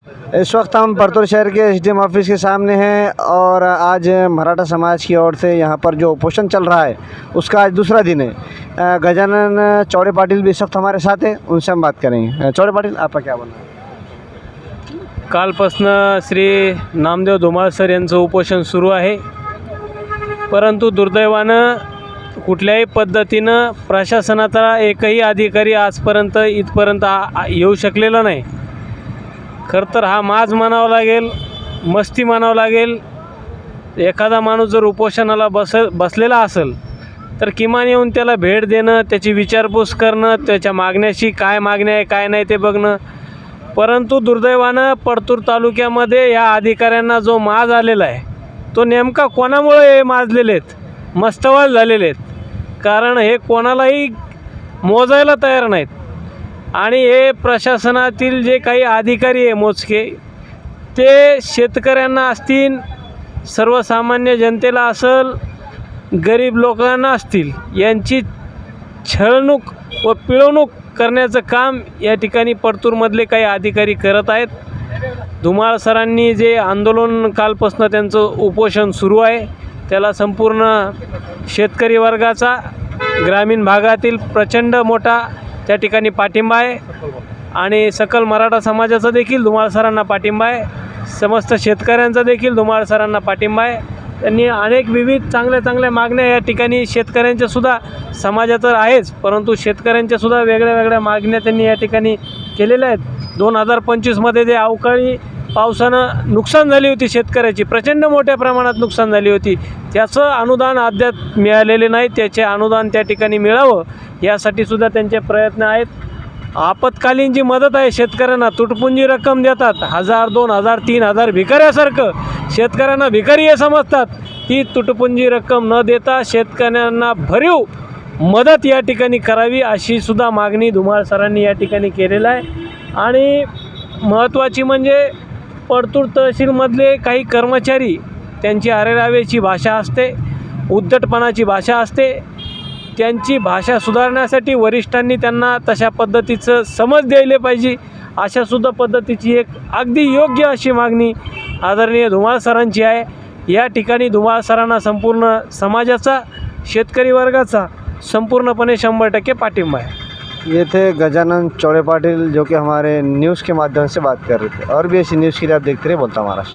इस वक्त हम परतूर शहर के SDM office के सामने हैं और आज मराठा समाज की ओर से यहाँ पर जो उपोषण चल रहा है उसका आज दूसरा दिन है। गजानन चौड़े पाटिल भी इस वक्त हमारे साथ हैं, उनसे हम बात करेंगे। चौड़े पाटिल, आपका क्या बोलना है? कालपासनं श्री नामदेव धुमाळ सर यांचं उपोषण सुरू आहे, परंतु दुर्दैवानं कुठल्याही पद्धतीनं प्रशासनाचा एकही अधिकारी आजपर्यंत इथपर्यंत येऊ शकलेला नाही। खरं तर हा माज मानावा लागेल, मस्ती मानावं लागेल। एखादा माणूस जर उपोषणाला बसलेला असेल तर किमान येऊन त्याला भेट देणं, त्याची विचारपूस करणं, त्याच्या मागण्याशी काय मागण्या आहे काय नाही ते बघणं। परंतु दुर्दैवानं परतूर तालुक्यामध्ये या अधिकाऱ्यांना जो माज आलेला आहे तो नेमका कोणामुळे हे माजलेले आहेत, मस्तवाल झालेले आहेत। कारण हे कोणालाही मोजायला तयार नाहीत आणि हे प्रशासनातील जे काही अधिकारी आहे मोजके, ते शेतकऱ्यांना असतील, सर्वसामान्य जनतेला असेल, गरीब लोकांना असतील, यांची छळणूक व पिळवणूक करण्याचं काम या ठिकाणी परतूरमधले काही अधिकारी करत आहेत। धुमाळ सरांनी जे आंदोलन कालपासून त्यांचं उपोषण सुरू आहे त्याला संपूर्ण शेतकरी वर्गाचा, ग्रामीण भागातील प्रचंड मोठा त्या ठिकाणी पाठिंबा आहे आणि सकल मराठा समाजाचा देखील धुमाळ सरांना पाठिंबा आहे। समस्त शेतकऱ्यांचा देखील धुमाळ सरांना पाठिंबा आहे। त्यांनी अनेक विविध चांगल्या मागण्या या ठिकाणी शेतकऱ्यांच्या सुद्धा समाजाचं आहेच, परंतु शेतकऱ्यांच्या सुद्धा वेगळ्या मागण्या त्यांनी या ठिकाणी केलेल्या आहेत। 2025मध्ये जे अवकाळी पावसानं नुकसान झाली होती शेतकऱ्याची, प्रचंड मोठ्या प्रमाणात नुकसान झाली होती, त्याचं अनुदान अद्याप मिळालेले नाही। त्याचे अनुदान त्या ठिकाणी मिळावं यासाठी सुद्धा त्यांचे प्रयत्न आहेत। आपत्कालीन जी मदत आहे शेतकऱ्यांना, तुटपुंजी रक्कम देतात, 1000, 2000, 3000 भिकाऱ्यासारखं शेतकऱ्यांना भिकारी हे समजतात। ती तुटपुंजी रक्कम न देता शेतकऱ्यांना भरीव मदत या ठिकाणी करावी अशी सुद्धा मागणी धुमाळ सरांनी या ठिकाणी केलेलं आहे। आणि महत्त्वाची म्हणजे परतूर तहसीलमधले काही कर्मचारी, त्यांची अरेरावेची भाषा असते, उद्धटपणाची भाषा असते, त्यांची भाषा सुधारण्यासाठी वरिष्ठांनी त्यांना तशा पद्धतीचं समज द्यायला पाहिजे। अशा सुद्धा पद्धतीची एक अगदी योग्य अशी मागणी आदरणीय धुमाळ सरांची आहे। या ठिकाणी धुमाळ सरांना संपूर्ण समाजाचा, शेतकरी वर्गाचा संपूर्णपणे 100% पाठिंबा है। ये थे गजानन चौड़े पाटिल जो कि हमारे न्यूज़ के माध्यम से बात कर रहे थे। और भी ऐसी न्यूज़ के लिए आप देखते रहिए बोलता महाराष्ट्र।